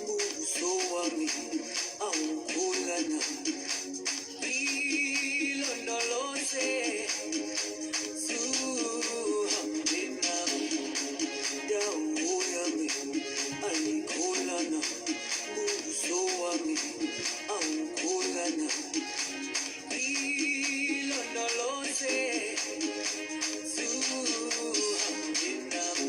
uso wami aukulana ilondoloze suhambe nami dawo yami alikulana uso wami aukulana ilondoloze suhambe nami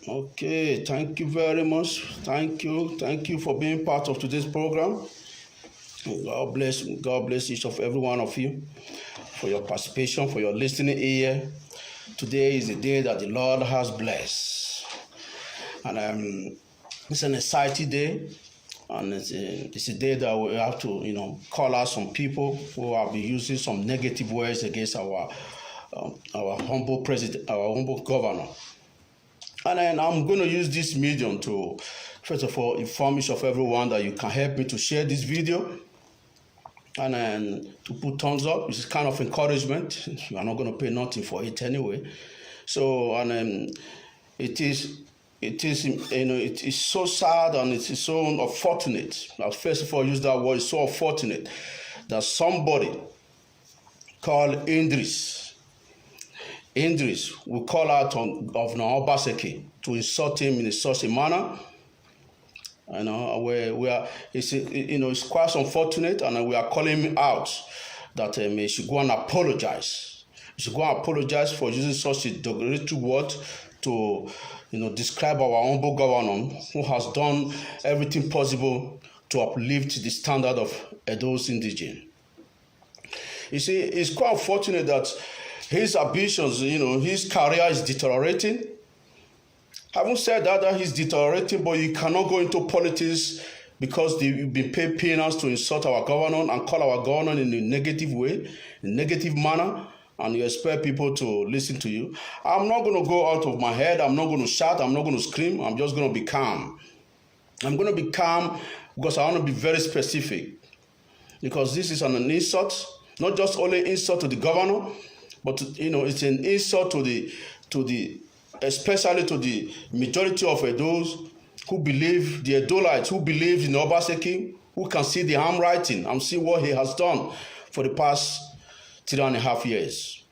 Okay, thank you very much. Thank you for being part of today's program. God bless each of every one of you for your participation, for your listening ear. Today is the day that the Lord has blessed, and it's an exciting day, and it's a day that we have to call out some people who have been using some negative words against our humble president, our humble governor. And then I'm going to use this medium to, first of all, inform each of everyone that you can help me to share this video and then to put thumbs up. It's kind of encouragement. You are not going to pay nothing for it anyway. So, and then it is so sad and it is so unfortunate. I'll first of all use that word. It's so unfortunate that somebody called Idris will call out on Governor Obaseki to insult him in such a manner. It's quite unfortunate, and we are calling him out that he should go and apologize. He should go and apologize for using such a derogatory word to, describe our humble governor who has done everything possible to uplift the standard of Edo's indigenous. You see, it's quite unfortunate that his ambitions, his career is deteriorating. Having said that he's deteriorating, but you cannot go into politics because they've been paid peanuts to insult our governor and call our governor in a negative way, in a negative manner, and you expect people to listen to you. I'm not going to go out of my head. I'm not going to shout. I'm not going to scream. I'm just going to be calm. I'm going to be calm because I want to be very specific. Because this is an insult, not just only insult to the governor, but it's an insult to the especially to the majority of those who believe, the Edolites who believe in Obaseki, who can see the handwriting and see what he has done for the past 3.5 years.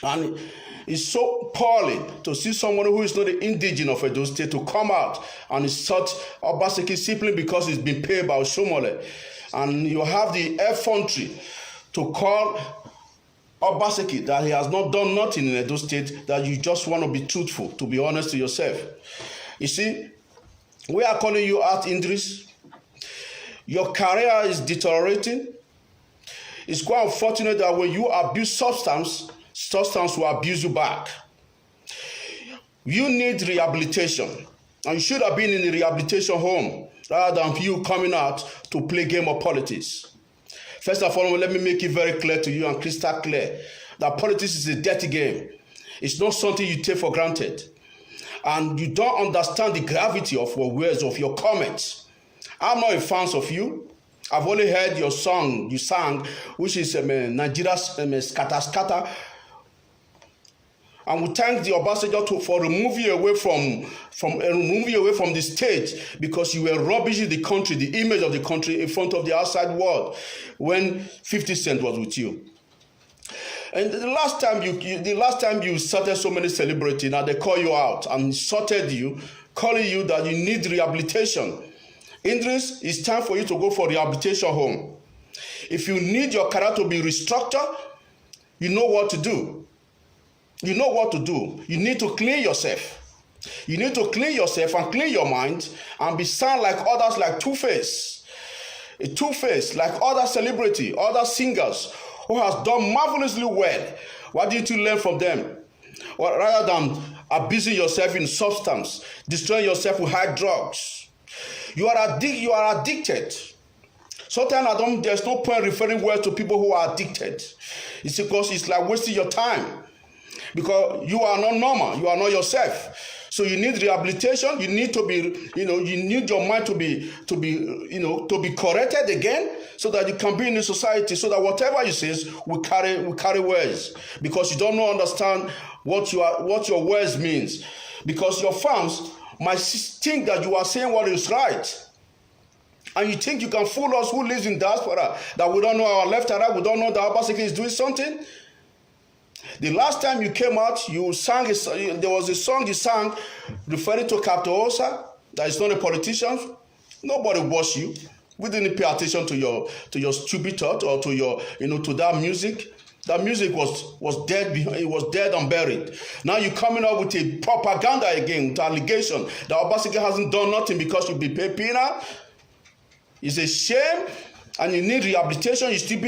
And it's so appalling to see someone who is not the indigene of Edo State to come out and insult Obaseki simply because he's been paid by Oshomole. And you have the effrontery to call Obaseki that he has not done nothing in Edo State, that you just want to be truthful, to be honest to yourself. You see, we are calling you out, Idris. Your career is deteriorating. It's quite unfortunate that when you abuse substance will abuse you back. You need rehabilitation, and you should have been in the rehabilitation home rather than you coming out to play game of politics. First of all, let me make it very clear to you and crystal clear that politics is a dirty game. It's not something you take for granted. And you don't understand the gravity of your words, of your comments. I'm not a fan of you. I've only heard your song you sang, which is Nigeria's Scatter Scatter. And we thank the Obasanjo for removing you away from the stage, because you were rubbishing the country, the image of the country in front of the outside world when 50 Cent was with you. And the last time you started so many celebrities, now they call you out and insulted you, calling you that you need rehabilitation. Idris, it's time for you to go for rehabilitation home. If you need your career to be restructured, you know what to do. You know what to do. You need to clean yourself. You need to clean yourself and clean your mind and be sound like others, like Two-Face. A Two-Face, like other celebrity, other singers who has done marvelously well. Why didn't you learn from them? Or rather than abusing yourself in substance, destroying yourself with hard drugs. You are addicted. Sometimes there's no point referring words to people who are addicted. It's because it's like wasting your time. Because you are not normal, you are not yourself. So you need rehabilitation. You need to be, you need your mind to be corrected again, so that you can be in the society, so that whatever you say will carry words. Because you don't understand what your words means. Because your fans might think that you are saying what is right. And you think you can fool us who lives in diaspora, that we don't know our left and right, we don't know that Obaseki is doing something. The last time you came out, there was a song you sang referring to Captain Osa, that is not a politician. Nobody watched you. We didn't pay attention to your stupid thought or to your, to that music. That music was dead. It was dead and buried. Now you're coming up with a propaganda again, with allegation that Obaseki hasn't done nothing because you be paid peanut. It's a shame. And you need rehabilitation. You should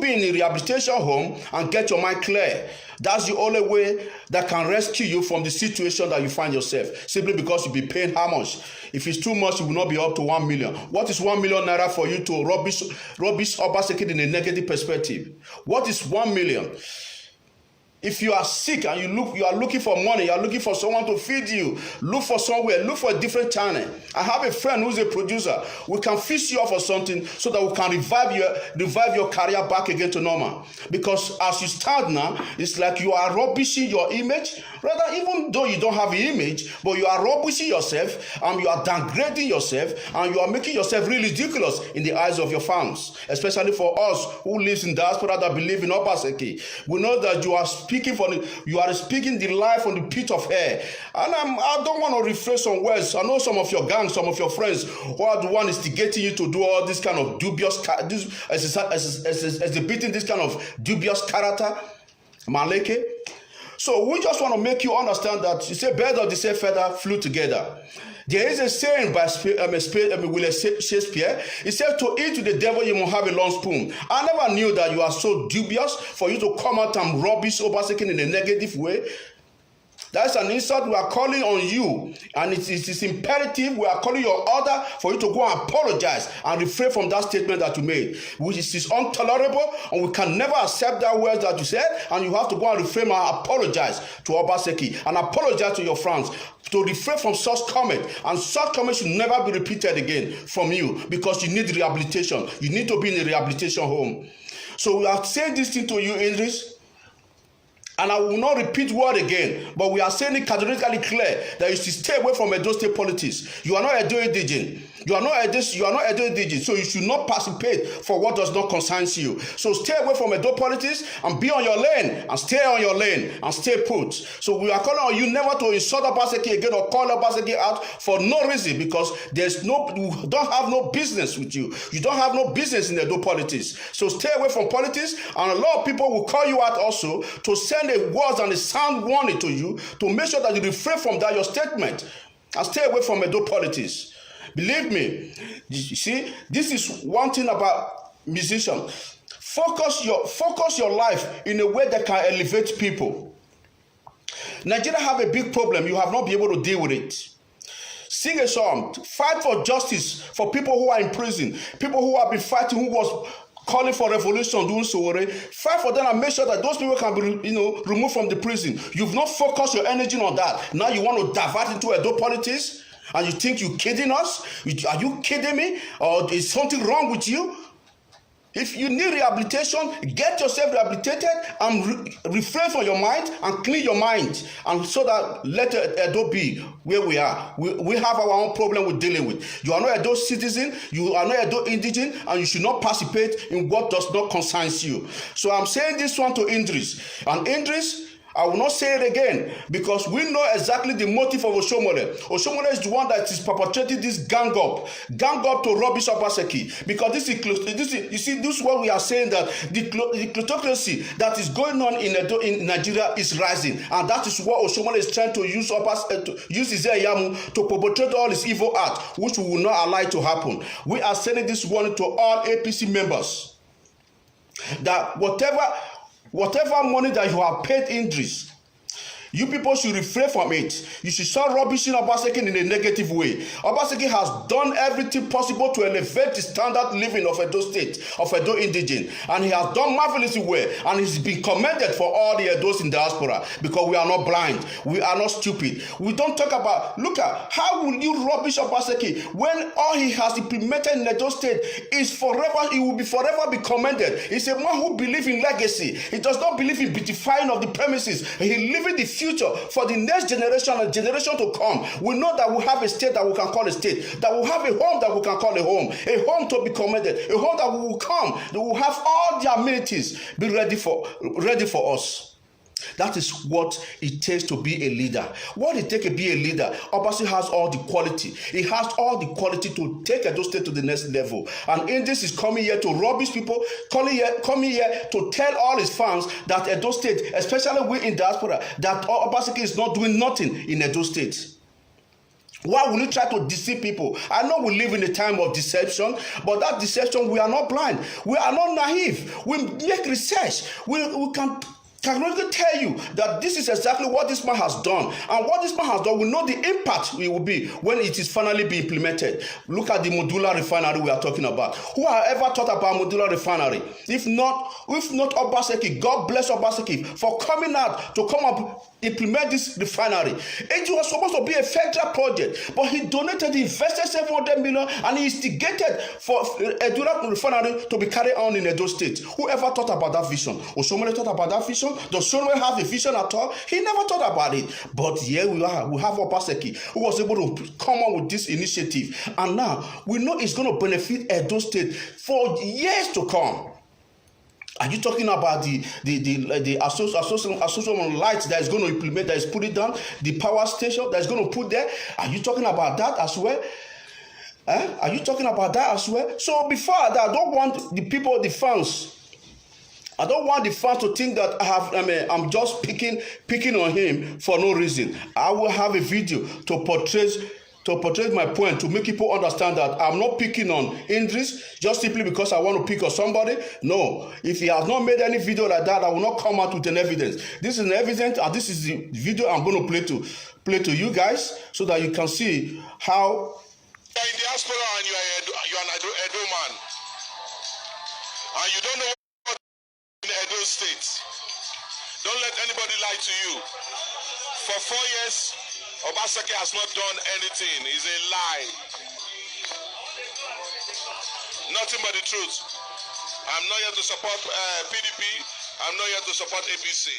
be in a rehabilitation home and get your mind clear. That's the only way that can rescue you from the situation that you find yourself. Simply because you be paying how much? If it's too much, you will not be up to 1 million. What is 1 million naira for you to rubbish Obaseki in a negative perspective? What is 1 million? If you are sick and you are looking for money, you are looking for someone to feed you, look for somewhere, look for a different channel. I have a friend who's a producer. We can fix you up for something so that we can revive your career back again to normal. Because as you stand now, it's like you are rubbishing your image. Rather, even though you don't have an image, but you are rubbishing yourself and you are downgrading yourself and you are making yourself really ridiculous in the eyes of your fans. Especially for us who live in diaspora that believe in Obaseki. We know that you are speaking the life from the pit of hell. And I don't want to rephrase some words. I know some of your gang, some of your friends who are the one instigating you to do all this kind of dubious, exhibiting this kind of dubious character, Maleke. So we just want to make you understand that you say birds of the same feather flew together. There is a saying by William Shakespeare. He said, to eat to the devil, you must have a long spoon. I never knew that you are so dubious for you to come out and rubbish Obaseki in a negative way. That's an insult. We are calling on you, and it is imperative. We are calling your order for you to go and apologize and refrain from that statement that you made, which is intolerable, and we can never accept that words that you said. And you have to go and refrain and apologize to Obaseki and apologize to your friends to refrain from such comment, and such comment should never be repeated again from you, because you need rehabilitation. You need to be in a rehabilitation home. So we are saying this thing to you, Idris. And I will not repeat word again, but we are saying it categorically clear that you should stay away from Edo State politics. You are not Edo indigene. You are not Edo indigene, so you should not participate for what does not concern you. So stay away from Edo politics and be on your lane, and stay on your lane, and stay put. So we are calling on you never to insult Obaseki again or call Obaseki out for no reason, because we don't have no business with you. You don't have no business in Edo politics. So stay away from politics, and a lot of people will call you out also to send a word and a sound warning to you to make sure that you refrain from that your statement and stay away from Edo politics. Believe me, you see, this is one thing about musicians. Focus your life in a way that can elevate people. Nigeria have a big problem. You have not been able to deal with it. Sing a song. Fight for justice for people who are in prison, people who have been fighting, who was calling for revolution, doing so. Fight for them and make sure that those people can be, removed from the prison. You've not focused your energy on that. Now you want to divert into Edo politics, and you think you're kidding us? Are you kidding me? Or is something wrong with you? If you need rehabilitation, get yourself rehabilitated and refrain from your mind and clean your mind, and so that let Edo be where we are. We have our own problem we're dealing with. You are not Edo citizen, you are not Edo indigene, and you should not participate in what does not concern you. So I'm saying this one to Idris. And Idris, I will not say it again, because we know exactly the motive of Oshomole. Oshomole is the one that is perpetrating this gang up to rubbish Obaseki. Because this is what we are saying, that the plutocracy that is going on in Nigeria is rising, and that is what Oshomole is trying to use Izeyamu to perpetrate all his evil act, which we will not allow to happen. We are sending this warning to all APC members that whatever money that you have paid Idris, you people should refrain from it. You should start rubbishing Obaseki in a negative way. Obaseki has done everything possible to elevate the standard living of Edo State, of Edo indigene, and he has done marvelously well, and he's been commended for all the Edos in diaspora, because we are not blind, we are not stupid. We don't talk about, look at, how will you rubbish Obaseki when all he has implemented in Edo State is forever, he will be forever be commended. He's a man who believes in legacy. He does not believe in beautifying of the premises. He lives in the future for the next generation and generation to come. We know that we have a state that we can call a state, that we have a home that we can call a home to be commended, a home that we will come, that will have all the amenities be ready for us. That is what it takes to be a leader. What it takes to be a leader, Obasi has all the quality. He has all the quality to take Edo State to the next level. And Idris is coming here to rubbish people, coming here to tell all his fans that Edo State, especially we in diaspora, that Obaseki is not doing nothing in Edo State. Why will you try to deceive people? I know we live in a time of deception, but that deception, we are not blind. We are not naive. We make research. We can really tell you that this is exactly what this man has done. And what this man has done, we know the impact it will be when it is finally be implemented. Look at the modular refinery we are talking about. Who have ever thought about modular refinery? If not Obaseki, God bless Obaseki for coming out to come up implement this refinery. It was supposed to be a federal project, but he donated, he invested 700 million, and he instigated for a refinery to be carried on in Edo State. Whoever thought about that vision? Oshomole thought about that vision? Does Oshomole have a vision at all? He never thought about it. But here we are. We have Obaseki who was able to come up with this initiative, and now we know it's going to benefit Edo State for years to come. Are you talking about the association lights that is going to implement, that is put it down, the power station that is going to put there? Are you talking about that as well? Are you talking about that as well? So before that, I don't want the people, the fans. I don't want the fans to think that I'm just picking on him for no reason. I will have a video to portray to portray my point, to make people understand that I'm not picking on Idris just simply because I want to pick on somebody. No, if he has not made any video like that, I will not come out with an evidence. This is an evidence, and this is the video I'm going to play to you guys so that you can see how. You're in diaspora and you're an Edo man, and you don't know what in Edo State. Don't let anybody lie to you. For 4 years, Obaseki has not done anything. It's a lie. Nothing but the truth. I'm not here to support PDP. I'm not here to support APC.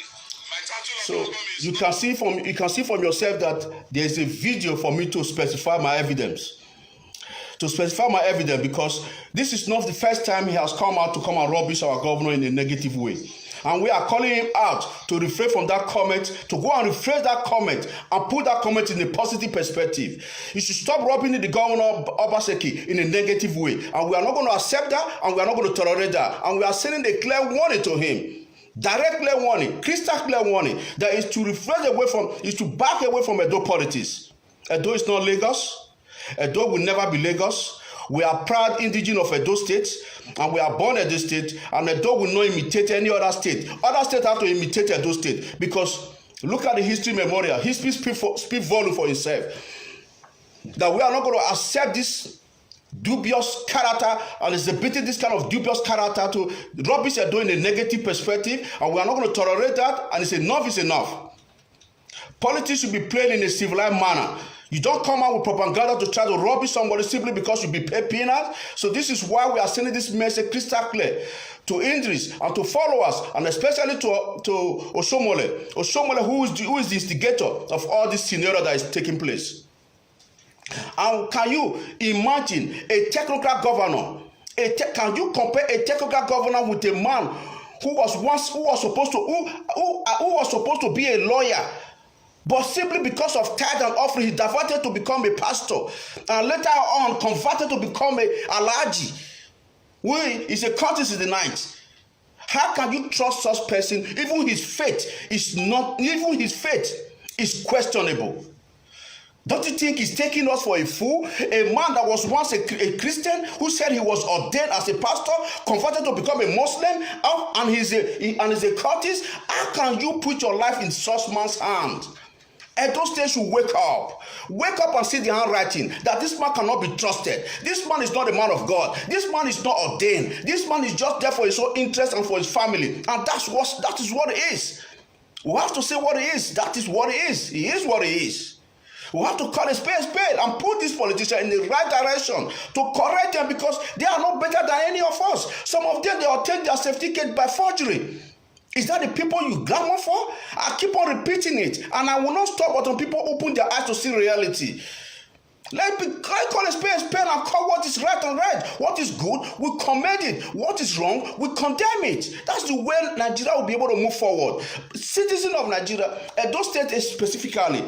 So you can see from yourself that there is a video for me to specify my evidence. Because this is not the first time he has come out to come and rubbish our governor in a negative way. And we are calling him out to refrain from that comment, to go and rephrase that comment and put that comment in a positive perspective. You should stop rubbing the governor Obaseki in a negative way. And we are not going to accept that, and we are not going to tolerate that. And we are sending a clear warning to him. Direct clear warning, crystal clear warning, that is to back away from Edo politics. Edo is not Lagos. Edo will never be Lagos. We are proud indigenous of Edo State, and we are born Edo State, and Edo will not imitate any other state. Other states have to imitate Edo State, because look at the history memorial. History speaks volume for itself. That we are not going to accept this dubious character and exhibiting this kind of dubious character to rubbish Edo in a negative perspective, and we are not going to tolerate that, and it's enough is enough. Politics should be played in a civilized manner. You don't come out with propaganda to try to rubbish somebody simply because you be paid peanuts. So this is why we are sending this message crystal clear to Idris and to followers, and especially to Oshiomhole. Oshiomhole, who is the instigator of all this scenario that is taking place. And can you imagine a technocrat governor? Can you compare a technocrat governor with a man who was supposed to be a lawyer? But simply because of tithe and offering, he diverted to become a pastor, and later on converted to become a alhaji, who is a courtesy in the night. How can you trust such person? Even his faith is questionable. Don't you think he's taking us for a fool? A man that was once a Christian, who said he was ordained as a pastor, converted to become a Muslim, and he's a cultist. How can you put your life in such man's hand? Edo State should wake up and see the handwriting that this man cannot be trusted. This man is not a man of God. This man is not ordained. This man is just there for his own interest and for his family, and that is what it is. We have to say what it is. That is what it is. He is what he is. We have to call a spade and put these politicians in the right direction to correct them, because they are not better than any of us. Some of them, they obtain their certificate by forgery. Is that the people you clamor for? I keep on repeating it, and I will not stop until people open their eyes to see reality. Let me call a spade and call what is right and right. What is good, we commend it. What is wrong, we condemn it. That's the way Nigeria will be able to move forward. Citizens of Nigeria, Edo State specifically,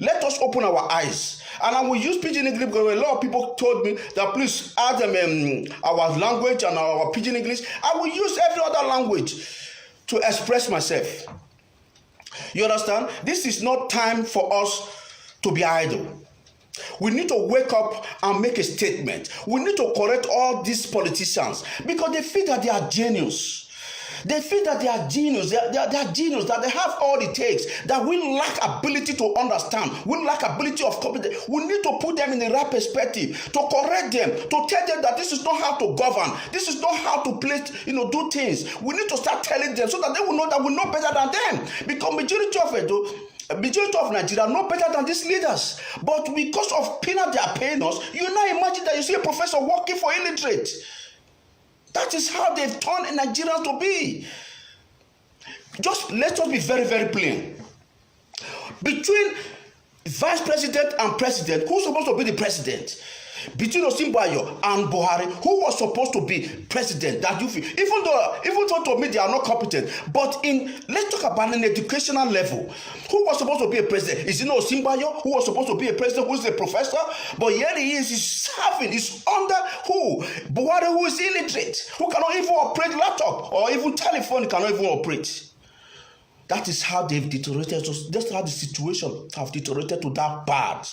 let us open our eyes. And I will use Pidgin English because a lot of people told me that please add them our language and our Pidgin English. I will use every other language to express myself. You understand? This is not time for us to be idle. We need to wake up and make a statement. We need to correct all these politicians because they feel that they are genius. They feel that they are genius. They are genius, that they have all it takes, that we lack ability to understand. We lack ability of competence. We need to put them in the right perspective, to correct them, to tell them that this is not how to govern. This is not how to do things. We need to start telling them so that they will know that we know better than them. Because majority of Nigeria know better than these leaders. But because of peanut they are paying us, you now imagine that you see a professor working for illiterate. That is how they've turned Nigerians to be. Just let us be very, very plain. Between vice president and president, who's supposed to be the president? Between Osinbajo and Buhari, who was supposed to be president? That you feel, even though to me they are not competent, but let's talk about an educational level. Who was supposed to be a president? Is it not Osinbajo who was supposed to be a president, who is a professor? But here he is, he's serving, he's under who? Buhari, who is illiterate, who cannot even operate laptop or even telephone, cannot even operate. That is how they've deteriorated. That's how the situation have deteriorated to that bad.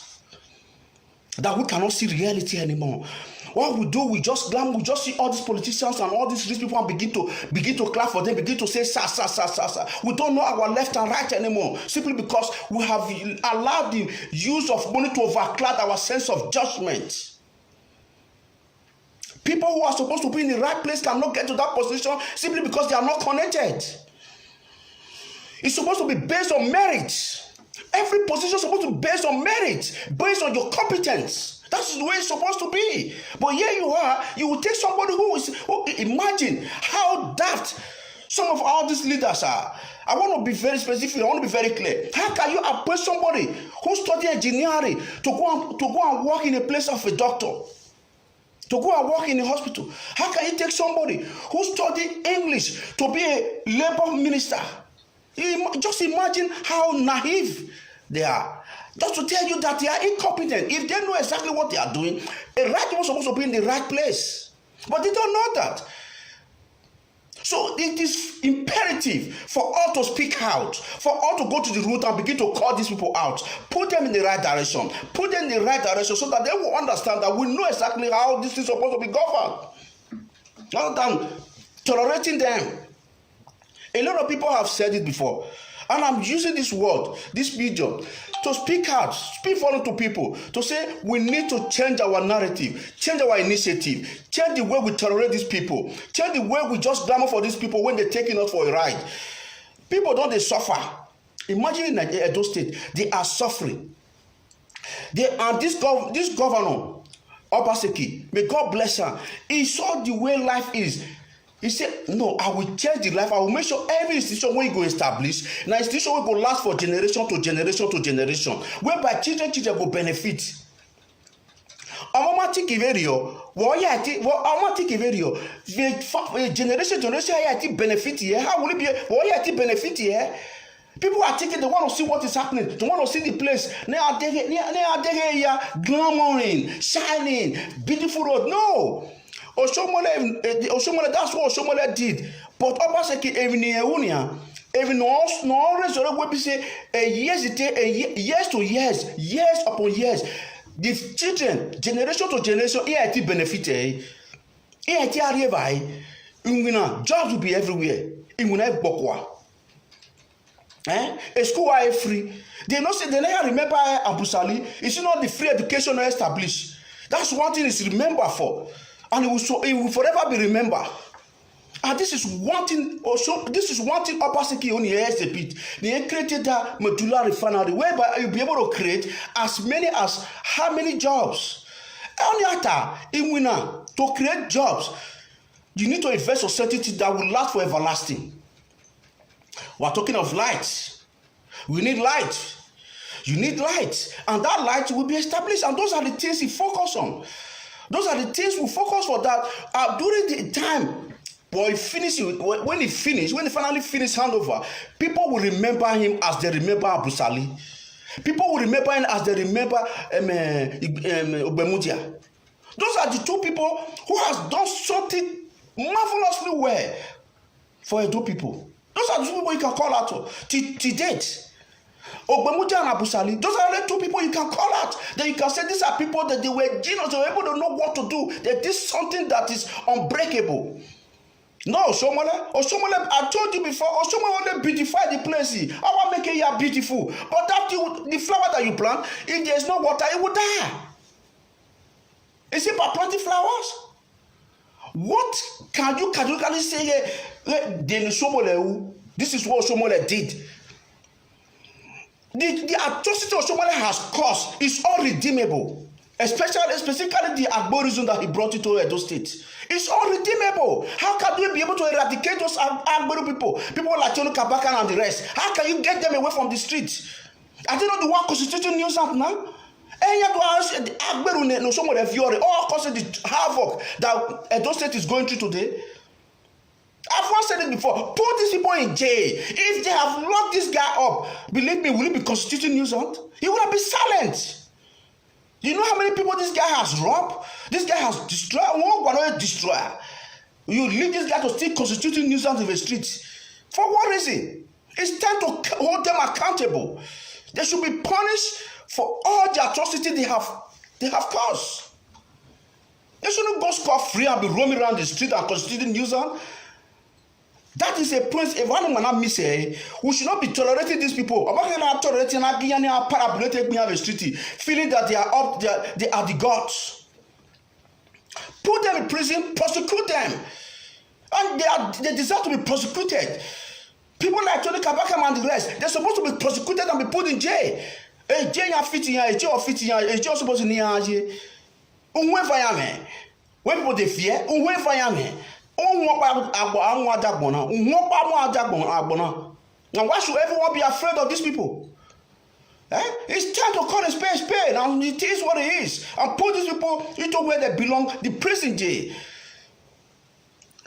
that we cannot see reality anymore. What we do, we just see all these politicians and all these rich people and begin to clap for them, begin to say sa sa sa sa sa. We don't know our left and right anymore, simply because we have allowed the use of money to overcloud our sense of judgment. People who are supposed to be in the right place cannot get to that position simply because they are not connected. It's supposed to be based on merit. Every position is supposed to be based on merit, based on your competence. That's the way it's supposed to be. But here you are, you will take somebody imagine how daft some of all these leaders are. I want to be very specific, I want to be very clear. How can you appoint somebody who studied engineering to go and work in a place of a doctor? To go and work in a hospital? How can you take somebody who studied English to be a labor minister? Just imagine how naive they are. Just to tell you that they are incompetent. If they know exactly what they are doing, a right person is supposed to be in the right place. But they don't know that. So it is imperative for all to speak out, for all to go to the root and begin to call these people out, put them in the right direction, so that they will understand that we know exactly how this is supposed to be governed, rather than tolerating them. A lot of people have said it before, and I'm using this word, this medium, to speak out, speak forward to people, to say we need to change our narrative, change our initiative, change the way we tolerate these people, change the way we just clamor for these people when they're taking us for a ride. People don't they suffer. Imagine in Edo State, they are suffering. And this governor, Obaseki, may God bless her, he saw the way life is. He said, no, I will change the life. I will make sure every institution where you go establish, now institution will go last for generation to generation to generation, whereby children go benefit. Automatic iverio, generation benefit here. How will it be? Benefit here. People are taking, they want to see what is happening. They want to see the place. Now they here, glamoring, shining, beautiful road. No. Oshomole, that's what Oshomole did. But Obaseki even no result will be say years to years upon years. The children, generation to generation, EIT benefited. EIT arrive. Jobs will be everywhere. Bokwa. A school are free. They not say they never remember Abusali. It's not the free education established. That's one thing is remember for. And it will forever be remembered. And this is one thing also, Obaseki only has a bit. They created that medulla refinery whereby you'll be able to create as many as how many jobs. Only after in winner to create jobs, you need to invest in certainty that will last for everlasting. We're talking of light. We need light. You need light. And that light will be established. And those are the things you focus on. Those are the things we focus for that during the time when he finally finished handover, people will remember him as they remember Abusali. People will remember him as they remember Ogbemudia. Those are the two people who has done something marvelously well for Edo people. Those are the two people you can call out to date. Ogbemudia and Abusali, those are the two people you can call out. That you can say these are people that they were genius, they were able to know what to do. They did something that is unbreakable. No, Oshomole, I told you before, Oshomole only beautify the place. I want to make it here beautiful. But after the flower that you plant, if there is no water, it will die. Is it by planting flowers? What can you categorically say here? This is what Oshomole did. The atrocity Oshomole has caused is unredeemable. Specifically the Ogboe reason that he brought it to Edo State. It's unredeemable. How can we be able to eradicate those Ogboe people? People like Cholo Kabakan and the rest. How can you get them away from the streets? Are they not the one constituting nuisance now? And yet, Ogboe no Oshomole Fiore, all causing the havoc that Edo State is going through today. I've once said it before. Put these people in jail. If they have locked this guy up, believe me, will he be constituting nuisance? He would have been silent. You know how many people this guy has robbed? This guy has destroyed. One destroyer. You leave this guy to still constituting nuisance in the streets. For what reason? It's time to hold them accountable. They should be punished for all the atrocity they have They have cause. They shouldn't go scot-free and be roaming around the street and constituting nuisance. That is a point. If one man miss, we should not be tolerating these people. Feeling that they are up, they are the gods. Put them in prison, prosecute them, and they deserve to be prosecuted. People like Tony Kabaka and the rest, they're supposed to be prosecuted and be put in jail. Jail fitting here, jail fitting here, jail supposed to near here. When people they fear, now why should everyone be afraid of these people? It's time to call a spade, and it is what it is, and put these people into where they belong, the prison jail.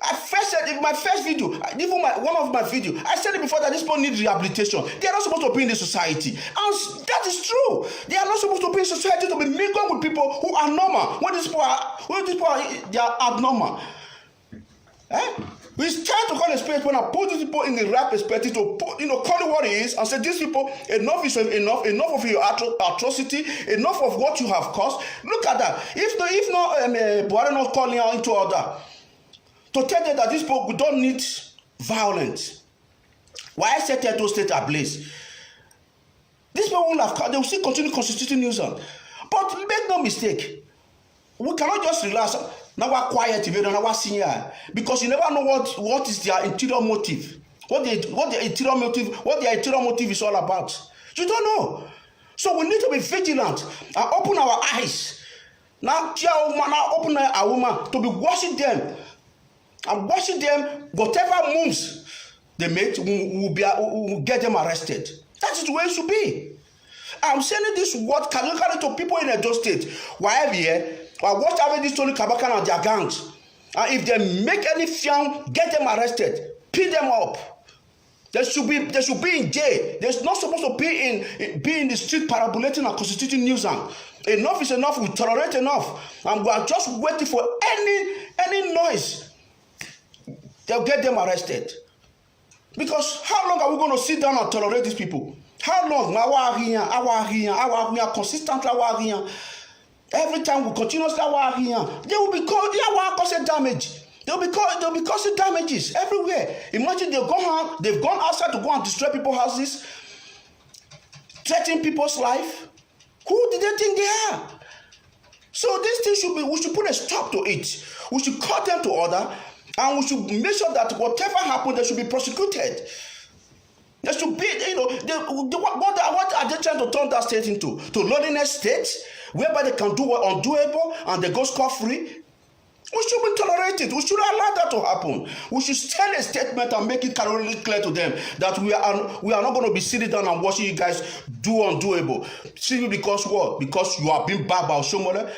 I first said in my first video, even one of my videos, I said it before that these people need rehabilitation. They are not supposed to be in the society, and that is true. They are not supposed to be in society to be mingling with people who are normal. When these people are they are abnormal. It's time to call a spade when I put these people in the right perspective to put, call it what it is and say these people, enough is enough of your atrocity, enough of what you have caused. Look at that. If not Buhari not calling out into order to tell them that these people don't need violence. Why set Edo State ablaze? These people will have, they will still continue constituting nuisance. But make no mistake, we cannot just relax. Now we're quiet, because you never know what is their interior motive, what their interior motive is all about. You don't know. So we need to be vigilant and open our eyes. Now open our woman to be watching them. And watching them, whatever moves they make, will get them arrested. That is the way it should be. I'm sending this word categorically to people in Edo State. Why here? I watch having this Tony Kabaka and their gangs. And if they make any fiam, get them arrested, pin them up. They should be in jail. They're not supposed to be in the street parabolating and constituting nuisance. Enough is enough. We tolerate enough, and we are just waiting for any noise. They'll get them arrested. Because how long are we going to sit down and tolerate these people? How long? Consistently. Every time we continuously they will be causing damage. They'll be causing damages everywhere. Imagine they've gone outside to go and destroy people's houses, threatening people's life. Who did they think they are? So this thing we should put a stop to it. We should call them to order, and we should make sure that whatever happens, they should be prosecuted. There should be, what are they trying to turn that state into? To lowliness state, whereby they can do what undoable and they go scot-free? We shouldn't tolerate it. We should allow that to happen. We should send a statement and make it categorically clear to them that we are not going to be sitting down and watching you guys do undoable. Simply because what? Because you are being bad by Oshomole.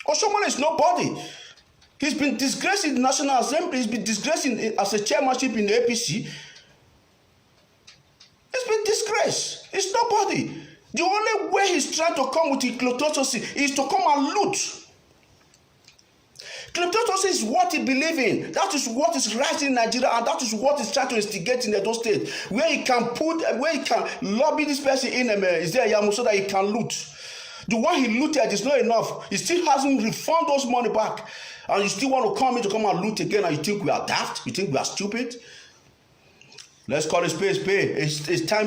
Oshomole is nobody. He's been disgraced in the National Assembly. He's been disgraced as a chairmanship in the APC. He's been disgraced. It's nobody. The only way he's trying to come with kleptocracy is to come and loot. Kleptocracy is what he believes in. That is what is right in Nigeria, and that is what he's trying to instigate in Edo State, where he can lobby this person in so that he can loot. The one he looted is not enough. He still hasn't refunded those money back, and you still want to come and loot again, and you think we are daft? You think we are stupid? Let's call it spade. It's time.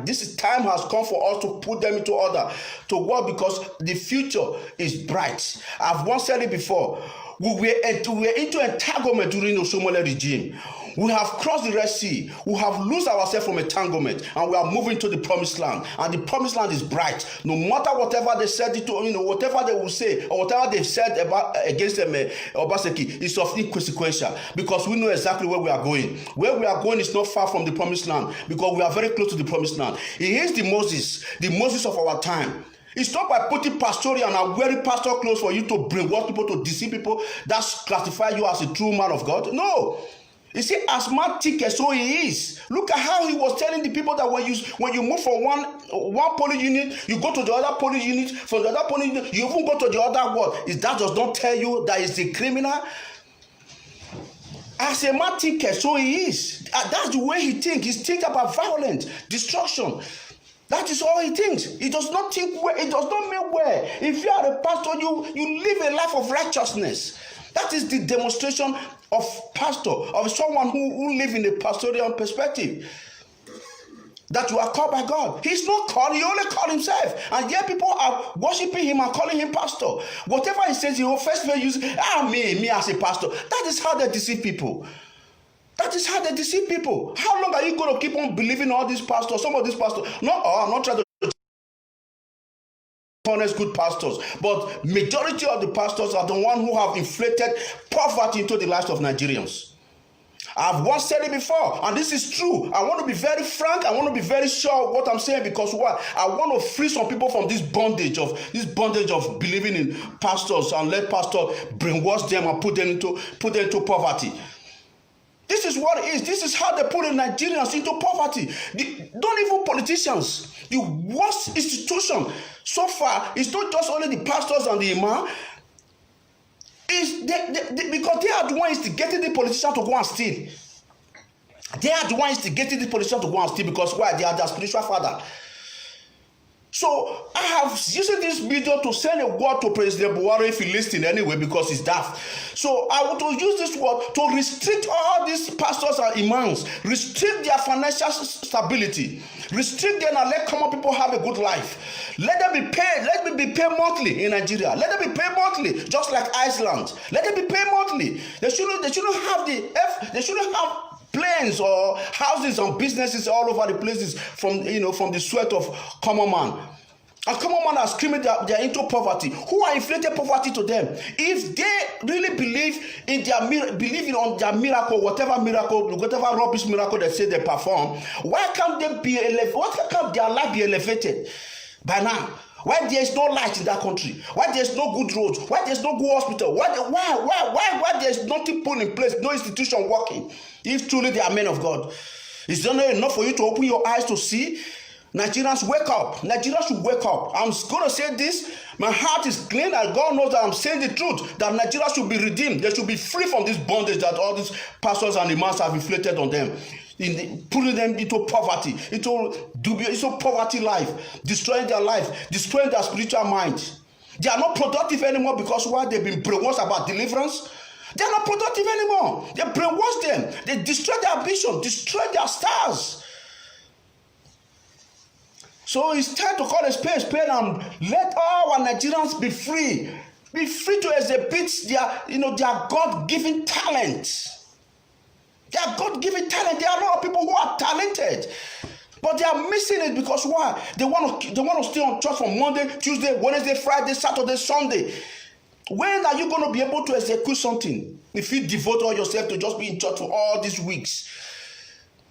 This time has come for us to put them into order. To what? Because the future is bright. I've once said it before. We were into entanglement during the Somali regime. We have crossed the Red Sea. We have lost ourselves from entanglement, and we are moving to the promised land. And the promised land is bright. No matter whatever they said, whatever they will say, or whatever they've said against them, Obaseki, is of inconsequential, because we know exactly where we are going. Where we are going is not far from the promised land, because we are very close to the promised land. He is the Moses of our time. It's not by putting pastoral and wearing pastoral clothes for you to brainwash people, to deceive people, that classify you as a true man of God. No. You see, asthmatic, so he is. Look at how he was telling the people that when you move from one polling unit, you go to the other polling unit. From the other polling unit, you even go to the other world. That does not tell you that he's a criminal. Asthmatic, so he is. That's the way he thinks. He thinks about violence, destruction. That is all he thinks. He does not think well. It does not mean well. If you are a pastor, you live a life of righteousness. That is the demonstration of pastor, of someone who lives in a pastoral perspective. That you are called by God. He's not called, he only called himself. And yet people are worshiping him and calling him pastor. Whatever he says, he will first use, me as a pastor. That is how they deceive people. That is how they deceive people. How long are you going to keep on believing all these pastors? Some of these pastors, I'm not trying to honest good pastors, but majority of the pastors are the ones who have inflated poverty into the lives of Nigerians. I've once said it before, and this is true. I want to be very frank. I want to be very sure of what I'm saying, because what? I want to free some people from this bondage of believing in pastors and let pastors brainwash them and put them into poverty. This is what it is. This is how they put the Nigerians into poverty. Don't even politicians. The worst institution so far is not just only the pastors and the imam. Because they are the ones getting the politicians to go and steal. They are the ones getting the politicians to go and steal, because why? They are their spiritual father. So I have used this video to send a word to President Buhari if he listens anyway, because he's daft. So I want to use this word to restrict all these pastors and imams, restrict their financial stability, restrict them and let common people have a good life. Let them be paid. Let them be paid monthly in Nigeria. Let them be paid monthly, just like Iceland. Let them be paid monthly. They shouldn't have planes or houses and businesses all over the places from the sweat of common man. And common man are screaming that they are into poverty. Who are inflated poverty to them? If they really believe in their miracle, whatever rubbish miracle they say they perform, why can't their life be elevated by now? Why there is no light in that country? Why there is no good roads? Why there is no good hospital? Why there is nothing put in place, no institution working? If truly they are men of God, is it not enough for you to open your eyes to see? Nigerians, wake up. Nigerians should wake up. I'm going to say this. My heart is clean, and God knows that I'm saying the truth, that Nigeria should be redeemed. They should be free from this bondage that all these pastors and imams have inflicted on them, putting them into poverty, into poverty life, destroying their life, destroying their spiritual mind. They are not productive anymore, because why? They've been brainwashed about deliverance. They are not productive anymore. They brainwash them. They destroy their vision, destroy their stars. So it's time to call a spade and let all our Nigerians be free. Be free to exhibit their God-given talent. Their God-given talent. There are a lot of people who are talented, but they are missing it, because why? They want to stay on church from Monday, Tuesday, Wednesday, Friday, Saturday, Sunday. When are you going to be able to execute something if you devote all yourself to just be in church for all these weeks?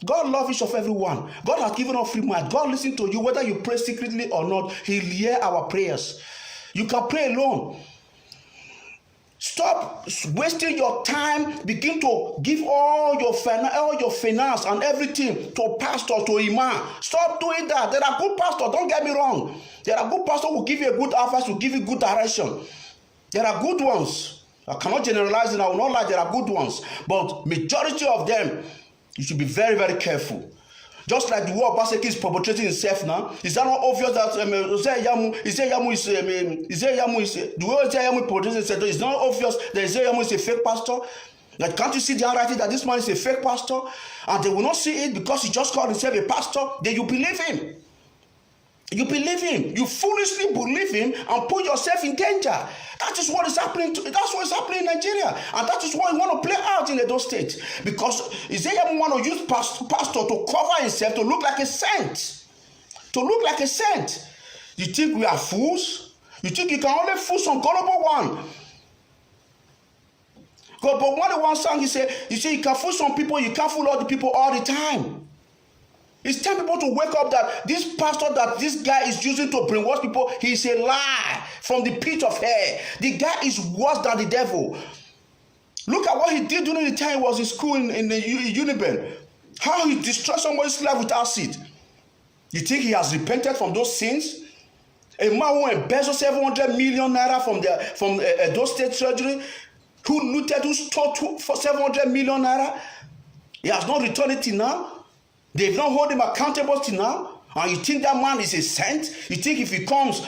God loves each of everyone. God has given us free mind. God listens to you whether you pray secretly or not. He'll hear our prayers. You can pray alone. Stop wasting your time. Begin to give all your finance and everything to pastor, to imam. Stop doing that. There are good pastors. Don't get me wrong. There are good pastors who give you a good advice, who give you good direction. There are good ones. I cannot generalize it. I will not lie. There are good ones. But majority of them, you should be very, very careful. Just like the war Baseki is perpetrating himself now. Is that not obvious that the way Ozeyamu portrays himself? It's not obvious that Ozeyamu is a fake pastor. Like, can't you see the handwriting that this man is a fake pastor? And they will not see it because he just called himself a pastor. Then you believe him. You believe him. You foolishly believe him and put yourself in danger. That is what is happening. That's what is happening in Nigeria, and that is what we want to play out in Edo State. Because Isaiah want to use pastor to cover himself, to look like a saint. To look like a saint. You think we are fools? You think you can only fool some gullible one? God, but when the one song he said, you see, you can fool some people, you can't fool all the people all the time. It's time people to wake up that this pastor that this guy is using to brainwash people, he's a lie from the pit of hell. The guy is worse than the devil. Look at what he did during the time he was in school in Uniben. How he destroyed somebody's life with acid. You think he has repented from those sins? A man who embezzled 700 million naira from Edo State Treasury, who stole for 700 million naira, he has not returned it till now. They've not hold him accountable till now. And you think that man is a saint? You think if he comes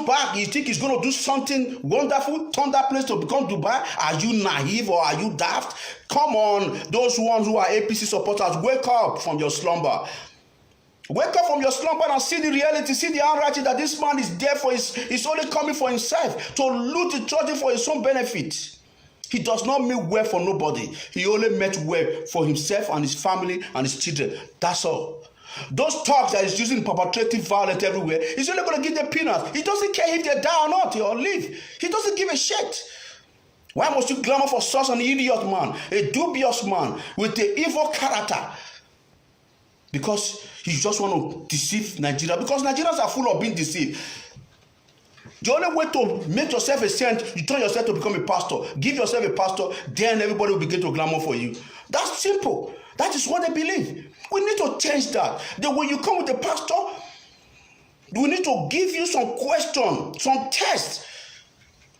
back, you think he's going to do something wonderful, turn that place to become Dubai? Are you naive or are you daft? Come on, those ones who are APC supporters, wake up from your slumber. Wake up from your slumber and see the reality, see the handwriting that this man is there for he's only coming for himself, to loot the church for his own benefit. He does not mean well for nobody. He only meant well for himself and his family and his children. That's all. Those talks that he's using perpetrating violence everywhere, he's only going to give them peanuts. He doesn't care if they die or not or live. He doesn't give a shit. Why must you clamor for such an idiot man, a dubious man with an evil character? Because you just want to deceive Nigeria. Because Nigerians are full of being deceived. The only way to make yourself a saint, you turn yourself to become a pastor. Give yourself a pastor, then everybody will begin to clamor for you. That's simple. That is what they believe. We need to change that. Then when you come with a pastor, we need to give you some question, some test.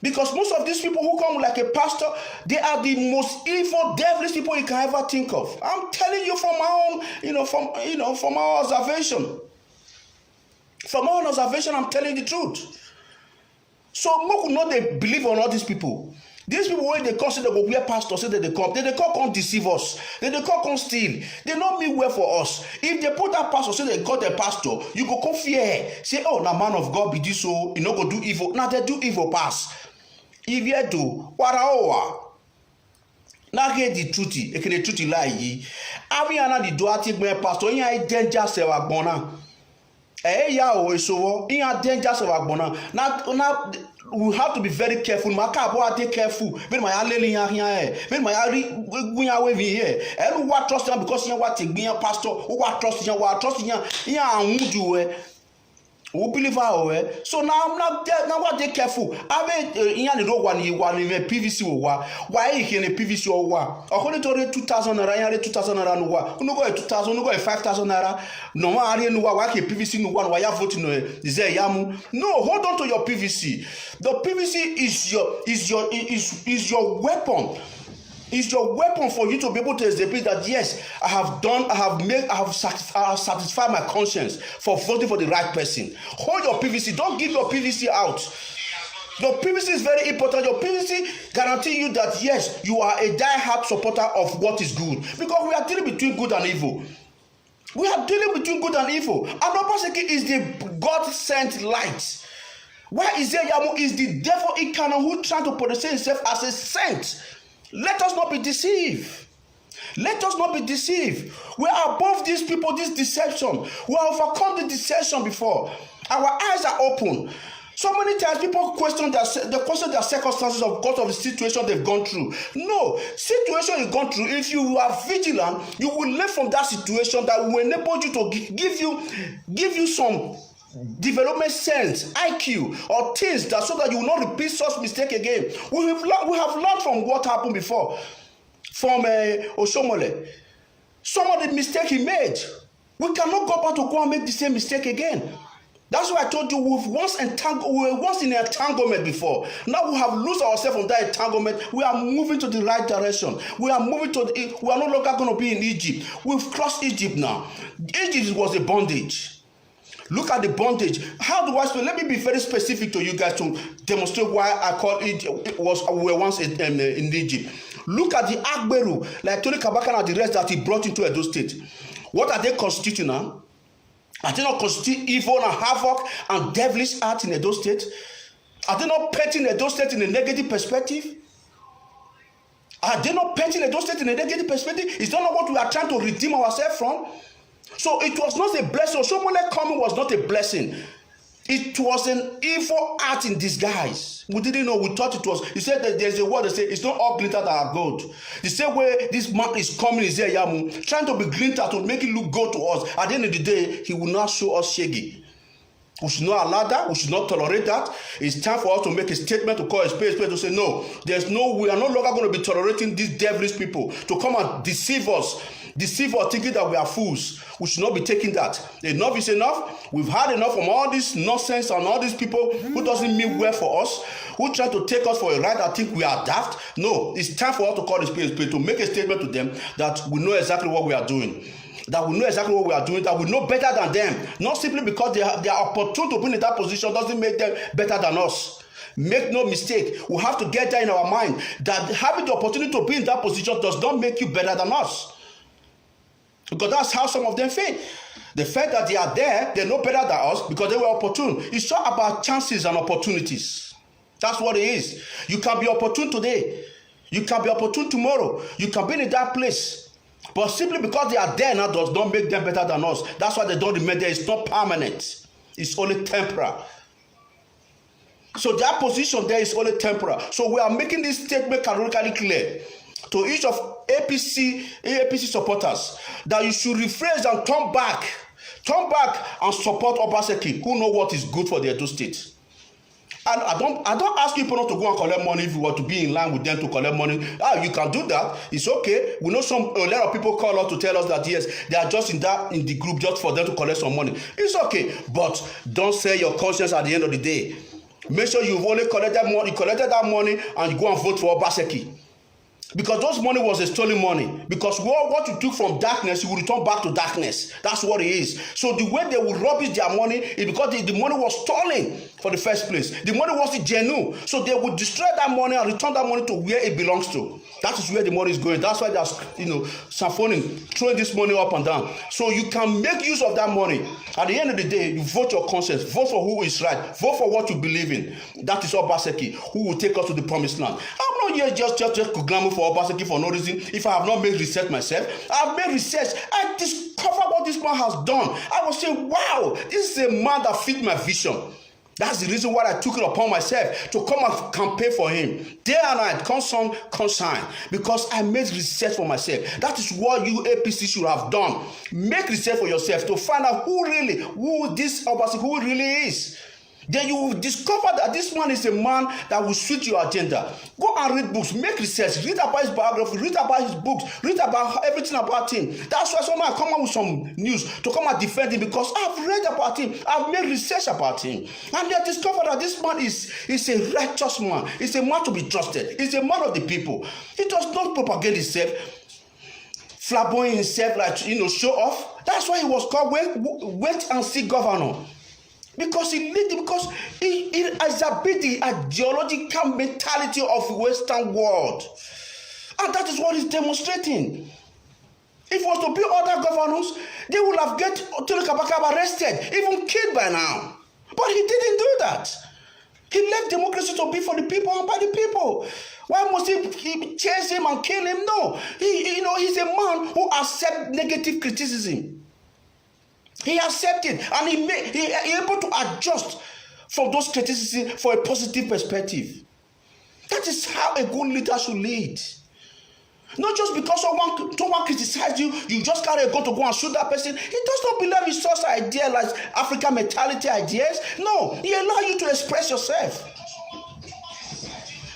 Because most of these people who come like a pastor, they are the most evil, devilish people you can ever think of. I'm telling you from my own, from our observation. From our own observation, I'm telling you the truth. So most will not they believe on all these people. These people when they come say they go where pastor say that they come deceive us. They come steal. They don't mean well for us. If they put that pastor say they got a pastor, you go come fear. Say, oh, now man of God be this so you know go do evil. Now they do evil pass. If you do, waraowa. Now get the truth. It can the truth lie ye. Avi ana the doatic me pastor. In a danger se wa bona. Ya o so in a danger se wa bona. Now we have to be very careful. Maka bo ate careful. When my aleli yan here. When my ari gunya we here. And what trust them because you what gunya pastor. Who what trust you? What trust you? Ya anwuju who believe so now what they careful. Ave in the road one in PVC or why in a PVC or what? According to 2,000 naira, 2,000 naira no who no go 2,000, no go 5,000 naira. No one no why PVC no one why you voting is there yamu? No, hold on to your PVC. The PVC is your weapon. It's your weapon for you to be able to exhibit that yes, I have satisfied my conscience for voting for the right person. Hold your PVC. Don't give your PVC out. Your PVC is very important. Your PVC guarantee you that yes, you are a die-hard supporter of what is good. Because we are dealing between good and evil. We are dealing between good and evil. And Obaseki is the God-sent light. Why is there Yamu is the devil incarnate who trying to portray himself as a saint. Let us not be deceived. Let us not be deceived. We are above these people, this deception. We have overcome the deception before. Our eyes are open. So many times people question their circumstances of because of the situation they've gone through. No, situation you've gone through, if you are vigilant, you will learn from that situation that will enable you to give you some development sense, IQ, or things that so that you will not repeat such mistake again. We have learned from what happened before, from Oshomole. Some of the mistake he made, we cannot go back to go and make the same mistake again. That's why I told you we were once in an entanglement before. Now we have lost ourselves from that entanglement. We are moving to the right direction. We are no longer going to be in Egypt. We've crossed Egypt now. Egypt was a bondage. Look at the bondage. How do I explain? Let me be very specific to you guys to demonstrate why I call it we were once in Egypt. Look at the Agberu, like Tony Kabaka and the rest that he brought into Edo State. What are they constituting now? Are they not constituting evil and havoc and devilish art in Edo State? Are they not painting Edo State in a negative perspective? Are they not painting Edo State in a negative perspective? Is that not what we are trying to redeem ourselves from? So it was not a blessing. Someone coming was not a blessing. It was an evil art in disguise. We didn't know. We thought it was. He said that there's a word that says it's not all glitter that are gold. The same way this man is coming is there, Yamu, trying to be glitter to make it look gold to us. At the end of the day, he will not show us shaggy. We should not allow that. We should not tolerate that. It's time for us to make a statement to call a spade to say no. We are no longer going to be tolerating these devilish people to come and deceive us thinking that we are fools. We should not be taking that. Enough is enough. We've had enough from all this nonsense and all these people who doesn't mean well for us, who try to take us for a ride that think we are daft. No, it's time for us to call a spade to make a statement to them that we know exactly what we are doing. that we know exactly what we are doing, that we know better than them. Not simply because they are opportune to be in that position doesn't make them better than us. Make no mistake, we have to get that in our mind, that having the opportunity to be in that position does not make you better than us. Because that's how some of them feel. The fact that they are there, they know better than us because they were opportune. It's all about chances and opportunities. That's what it is. You can be opportune today. You can be opportune tomorrow. You can be in that place. But simply because they are there now does not make them better than us. That's why they don't remain there. It's not permanent. It's only temporal. So their position there is only temporal. So we are making this statement categorically clear to each of APC supporters that you should rephrase and turn back and support Obaseki, who know what is good for the Edo State. And I don't ask people not to go and collect money if you want to be in line with them to collect money. You can do that. It's okay. We know a lot of people call us to tell us that yes, they are just in the group just for them to collect some money. It's okay, but don't sell your conscience at the end of the day. Make sure you've only collected that money, and you go and vote for Obaseki. Because those money was a stolen money. Because what you took from darkness, you will return back to darkness. That's what it is. So the way they will rubbish their money is because the money was stolen for the first place. The money wasn't genuine. So they will destroy that money and return that money to where it belongs to. That is where the money is going. That's why they're, Samphonic, throwing this money up and down. So you can make use of that money. At the end of the day, you vote your conscience. Vote for who is right. Vote for what you believe in. That is Obaseki, who will take us to the promised land. I'm not here just to glamour for Obaseki for no reason. If I have not made research myself, I've made research. I discovered what this man has done. I was saying, wow, this is a man that fit my vision. That's the reason why I took it upon myself to come and campaign for him. Day and night, come sun, come shine. Because I made research for myself. That is what you APC should have done. Make research for yourself to find out who this Obaseki who really is. Then you will discover that this man is a man that will suit your agenda. Go and read books, make research, read about his biography, read about his books, read about everything about him. That's why someone come up with some news to come and defend him, because I've read about him, I've made research about him. And they discovered that this man is a righteous man, he's a man to be trusted, he's a man of the people. He does not propagate himself, flamboyant himself, like, show off. That's why he was called wait and see governor. Because he exhibits the ideological mentality of the Western world. And that is what he's demonstrating. If it was to be other governors, they would have get Tolu Kabaka arrested, even killed by now. But he didn't do that. He left democracy to be for the people and by the people. Why must he chase him and kill him? No. He's a man who accepts negative criticism. He accepted, and he able to adjust from those criticisms for a positive perspective. That is how a good leader should lead. Not just because someone criticizes you, you just carry a gun to go and shoot that person. He does not believe in such ideas like African mentality ideas. No, he allows you to express yourself.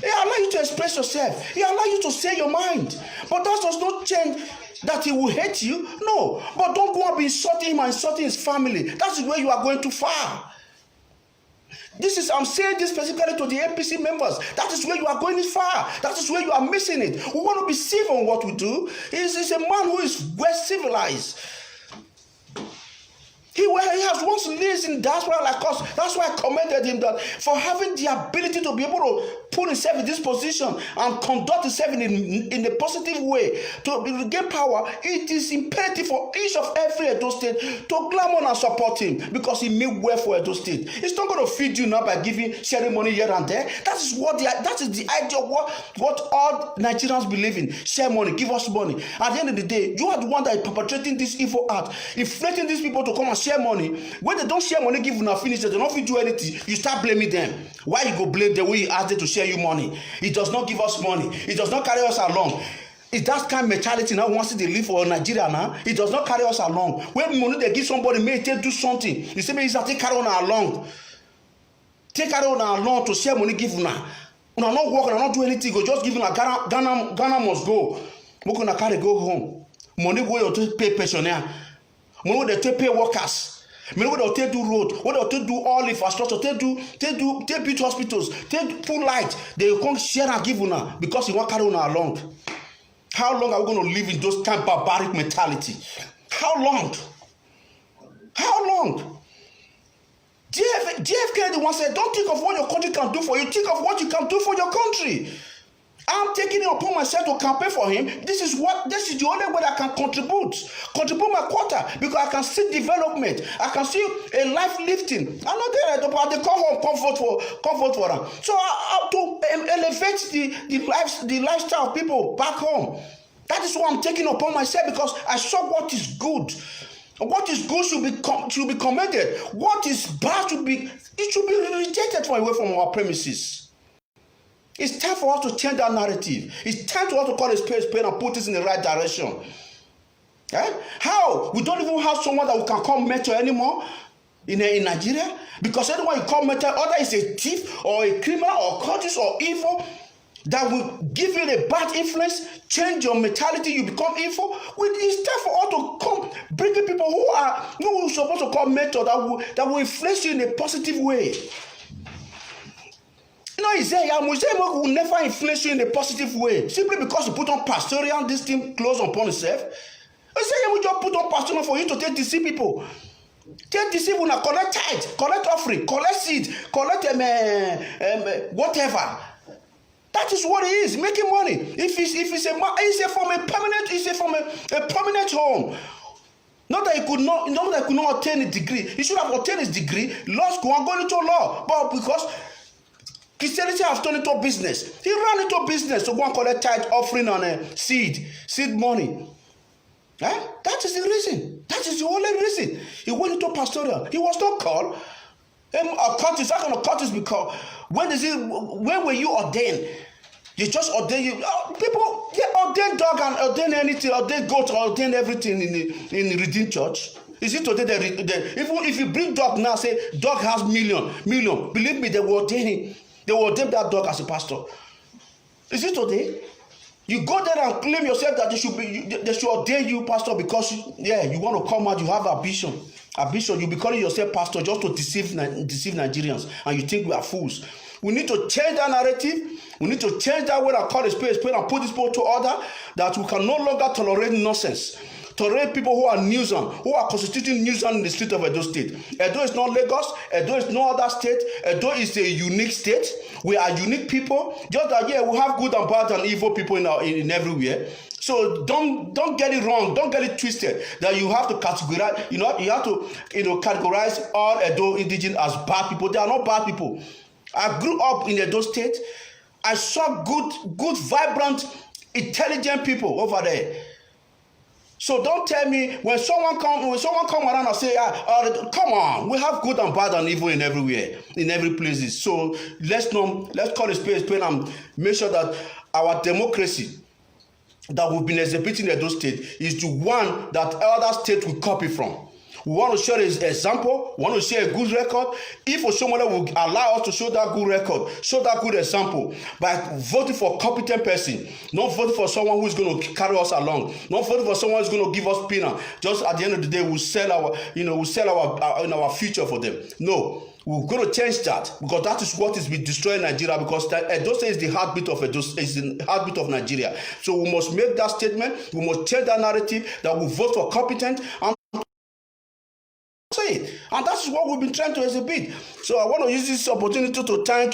He allows you to express yourself. He allows you to say your mind. But that does not change that he will hate you. No, but don't go and be insulting him and insulting his family. That's the way you are going too far. I'm saying this specifically to the APC members. That is where you are going far. That is where you are missing it. We want to be civil in what we do. He's a man who is well civilized. He has once lived in diaspora like us. That's why I commended him that for having the ability to be able to put himself in this position and conduct himself in a positive way to gain power. It is imperative for each of every Edo State to glamour and support him, because he made well for Edo State. He's not going to feed you now by sharing money here and there. That is the idea of what all Nigerians believe in. Share money, give us money. At the end of the day, you are the one that is perpetrating this evil act, inflating these people to come and share money. When they don't share money, give una finish, they don't fit do anything, you start blaming them. Why you go blame the way you ask them to share you money? He does not give us money. He does not carry us along. It's that kind of mentality now wants to live for Nigeria now. He does not carry us along. When money they give somebody, may they do something. You say, may take carry on along. Take carry on along to share money, give una. Una not work, una not do anything. Go just give una Ghana must go. We're gonna carry go home. Money go to pay pensioner. Money they take pay workers. Money what they do road, what they do all infrastructure, they build hospitals, they put light. They come share and give una because he want carry una along. How long are we going to live in those kind of barbaric mentality? How long? How long? JF Kennedy once said, don't think of what your country can do for you. Think of what you can do for your country. I'm taking it upon myself to campaign for him. This is the only way I can contribute my quota, because I can see development. I can see a life lifting. I'm not there, but they come home, come vote for them. So I have to elevate the lifestyle of people back home. That is what I'm taking upon myself, because I saw what is good. What is good should be commended. What is bad should be rejected from away from our premises. It's time for us to change that narrative. It's time for us to call a spade and put this in the right direction. How? We don't even have someone that we can call mentor anymore in Nigeria, because anyone you call mentor, either is a thief or a criminal or cultist or evil, that will give you a bad influence, change your mentality, you become evil. It's time for us to come bring people who are supposed to call mentor, that will influence you in a positive way. You know, Isaiah will never influence you in a positive way, simply because you put on pastoral, this thing close upon himself. Isaiah will just put on pastoral for you to take deceive people. Take deceive people, collect tithe, collect offering, collect seed, collect whatever. That is what it is, making money. If it's from a permanent home. Not that he could not obtain a degree. He should have obtained his degree, law school, and gone into law. But because Christianity has turned into business, he ran into business to go and collect tithe, offering, and seed money. That is the reason. That is the only reason. He went into pastoral. He was not called. A cultist, how can a cultist be called? When were you ordained? You just ordain you. People ordain dog and ordain anything, ordain goat, ordain everything in the Redeemed Church. Is it today even if you bring dog now, say dog has million, believe me, they will ordain him. They will ordain that dog as a pastor. Is it today? You go there and claim yourself that they should ordain you pastor because you want to come out, you have ambition. You be calling yourself pastor just to deceive Nigerians, and you think we are fools. We need to change that narrative. We need to change that way that call a spade and put this people to order, that we can no longer tolerate nonsense. Tolerate people who are nuisance, who are constituting nuisance in the street of Edo State. Edo is not Lagos. Edo is no other state. Edo is a unique state. We are unique people. Just that, we have good and bad and evil people in everywhere. So don't get it wrong. Don't get it twisted that you have to categorize. You have to categorize all Edo indigenes as bad people. They are not bad people. I grew up in Edo State. I saw good, vibrant, intelligent people over there. So don't tell me when someone come around and say, come on, we have good and bad and evil in everywhere, in every places. So let's call a spade and make sure that our democracy that we've been exhibiting in Edo State is the one that other states will copy from. We want to share an example. We want to share a good record. If someone will allow us to show that good record, show that good example by voting for a competent person, not voting for someone who is going to carry us along, not voting for someone who is going to give us peanut. Just at the end of the day, we'll sell our future for them. No. We're going to change that, because that is what is destroying Nigeria, because Edo State is the heartbeat of Nigeria. So we must make that statement. We must change that narrative that we vote for competent and say it. And that's what we've been trying to exhibit. So I want to use this opportunity to thank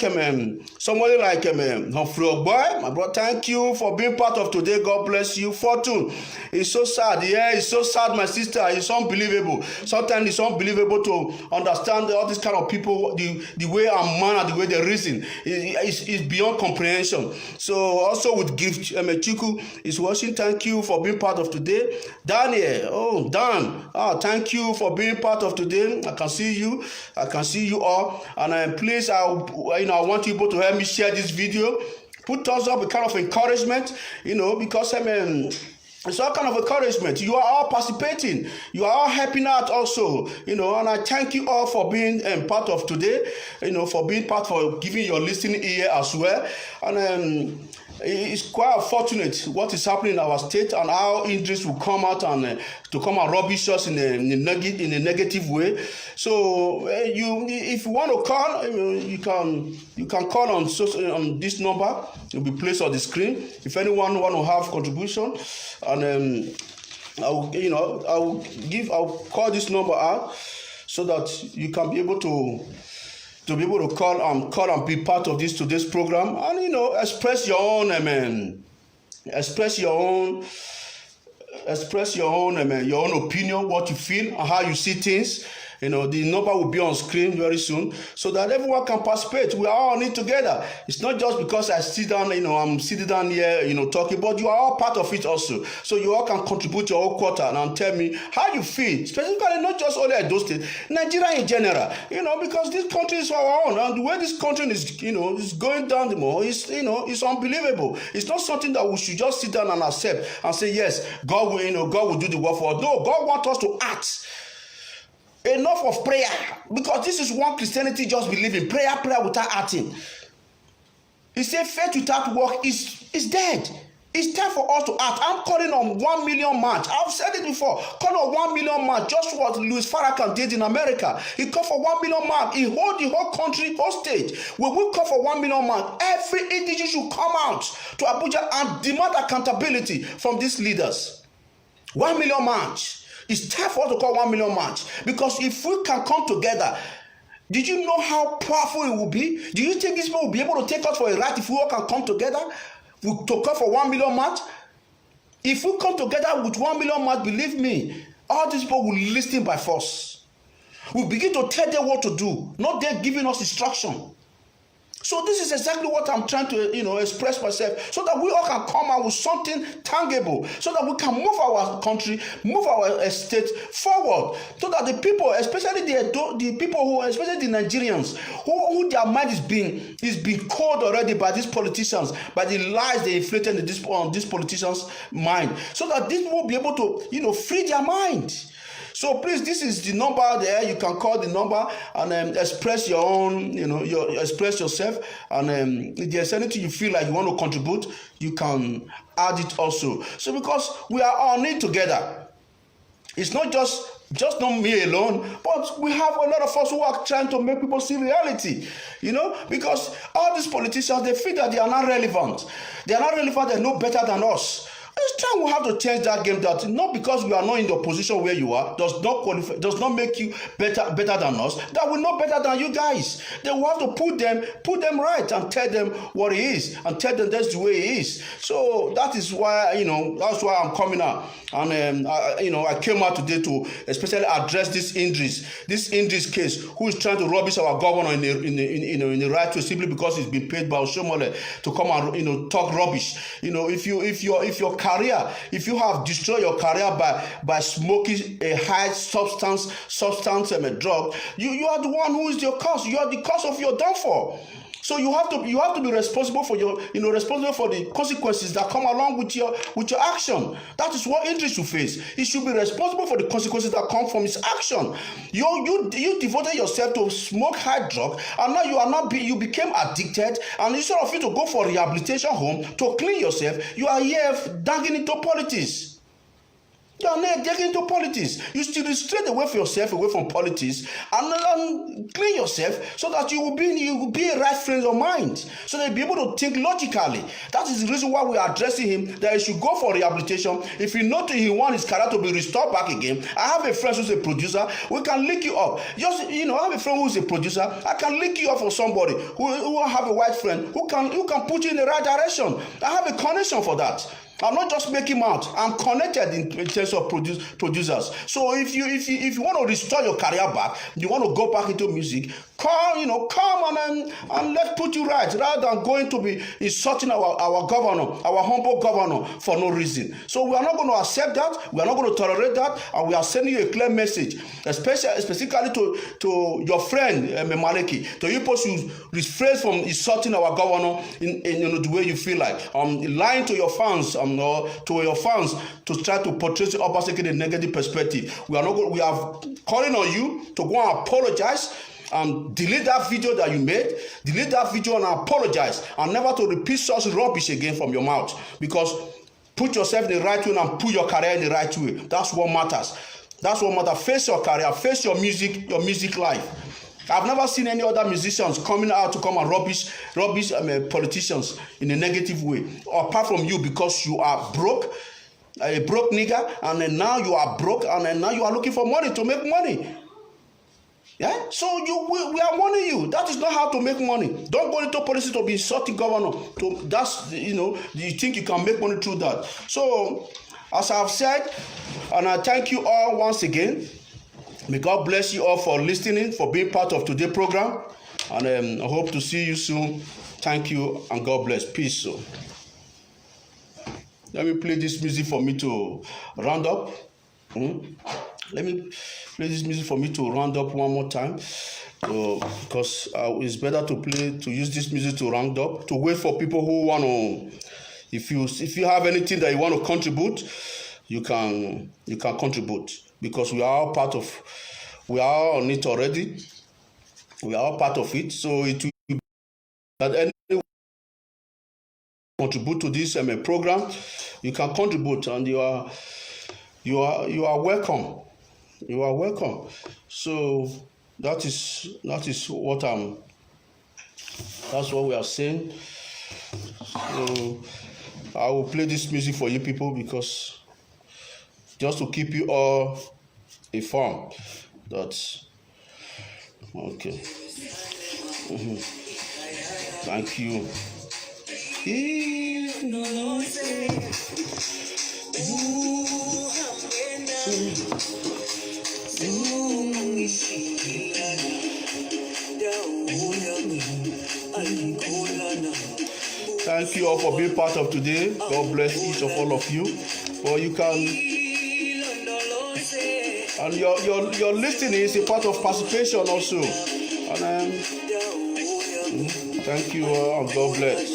somebody like Humphrey Ogboe. My brother, thank you for being part of today. God bless you. Fortune. It's so sad. Yeah, it's so sad, my sister. It's unbelievable. Sometimes it's unbelievable to understand all these kind of people, the way I'm man and the way they reason. It's beyond comprehension. So also with Gift Chiku is watching. Thank you for being part of today. Daniel, Dan. Thank you for being part of today. I can see you all. And please, I want you to help me share this video. Put thumbs up, a kind of encouragement, because it's all kind of encouragement. You are all participating. You are all helping out also, and I thank you all for being part of today, for giving your listening ear as well. And it's quite unfortunate what is happening in our state and how injuries will come out and to come and rubbish us in a negative way. So if you want to call, you can call on this number. It will be placed on the screen. If anyone want to have contribution, and I'll call this number out so that you can be able to call and be part of today's program, and express your own your own opinion, what you feel and how you see things. The number will be on screen very soon so that everyone can participate. We are all in it together. It's not just because I sit down, I'm sitting down here, talking, but you are all part of it also. So you all can contribute your own quarter and tell me how you feel, specifically not just only Edo State, Nigeria in general, because this country is our own. And the way this country is going down the more, it's unbelievable. It's not something that we should just sit down and accept and say, yes, God will do the work for us. No, God wants us to act. Enough of prayer, because this is one Christianity just believing prayer without acting. He said faith without work is dead. It's time for us to act. I'm calling on 1 million march. I've said it before. Call on 1 million march. Just what Louis Farrakhan did in America. He called for 1 million march. He hold the whole country hostage. When we call for 1 million march, every individual should come out to Abuja and demand accountability from these leaders. 1 million march. It's time for us to call 1 million march, because if we can come together, did you know how powerful it will be? Do you think these people will be able to take us for a ride if we all can come together to call for 1 million march? If we come together with 1 million march, believe me, all these people will listen by force. We'll begin to tell them what to do, not them giving us instruction. So this is exactly what I'm trying to, express myself, so that we all can come out with something tangible, so that we can move our country, move our state forward, so that the people, especially the people who, especially the Nigerians, who their mind is being cold already by these politicians, by the lies they inflicted on these politicians' mind, so that these will be able to, free their mind. So please, this is the number there. You can call the number and express your own, express yourself. And if there's anything you feel like you want to contribute, you can add it also. So because we are all in together. It's not just not me alone, but we have a lot of us who are trying to make people see reality, because all these politicians, they feel that they are not relevant. They are not relevant, they're no better than us. It's time we have to change that game. That not because we are not in the position where you are does not make you better than us. That we're not better than you guys. Then we have to put them right and tell them what it is and tell them that's the way it is. So that is why that's why I'm coming out, and I came out today to especially address this Idris case, who is trying to rubbish our governor in the right way simply because he's been paid by Oshomole to come and talk rubbish. If you have destroyed your career by smoking a high substance drug, you are the one who is your cause. You are the cause of your downfall. So you have to be responsible for responsible for the consequences that come along with your action. That is what Idris should face. He should be responsible for the consequences that come from his action. You devoted yourself to smoke high drug, and now you became addicted, and instead of you to go for rehabilitation home to clean yourself, you are here dangling into politics. You are not getting into politics. You still restrain away from politics and clean yourself so that you will be a right frame of mind, so that you'll be able to think logically. That is the reason why we are addressing him, that he should go for rehabilitation. If he knows he wants his career to be restored back again, I have a friend who's a producer. We can link you up. I have a friend who's a producer. I can link you up for somebody who have a white friend who can put you in the right direction. I have a connection for that. I'm not just making mouth. I'm connected in terms of producers. So if you want to restore your career back, you want to go back into music, come and let's put you right, rather than going to be insulting our governor, our humble governor, for no reason. So we are not going to accept that. We are not going to tolerate that, and we are sending you a clear message, specifically to your friend Maleki. To you, you refrain from insulting our governor in the way you feel like, lying to your fans. Or to your fans to try to portray the Obaseki in a negative perspective. We are calling on you to go and apologize and delete that video that you made. Delete that video and apologize, and never to repeat such rubbish again from your mouth. Because put yourself in the right way and put your career in the right way. That's what matters. That's what matters. Face your career, face your music life. I've never seen any other musicians coming out to come and rubbish politicians in a negative way, apart from you, because you are broke, a broke nigger, and then now you are broke, and then now you are looking for money to make money. Yeah, so we are warning you. That is not how to make money. Don't go into policy to be insulting governor. You think you can make money through that. So, as I have said, and I thank you all once again. May God bless you all for listening, for being part of today's program, and I hope to see you soon. Thank you, and God bless. Peace. So, let me play this music for me to round up. Let me play this music for me to round up one more time, because it's better to use this music to round up, to wait for people who want to. If you have anything that you want to contribute, you can contribute, because we are all on it already. We are all part of it, so it will be that anyone contribute to this program, you can contribute, and you are welcome. You are welcome. So that's what we are saying. So I will play this music for you people, because just to keep you all informed. That's okay. Thank you. Thank you all for being part of today. God bless each of all of you. Or you can, and your listening is a part of participation also. And thank you all, and God bless.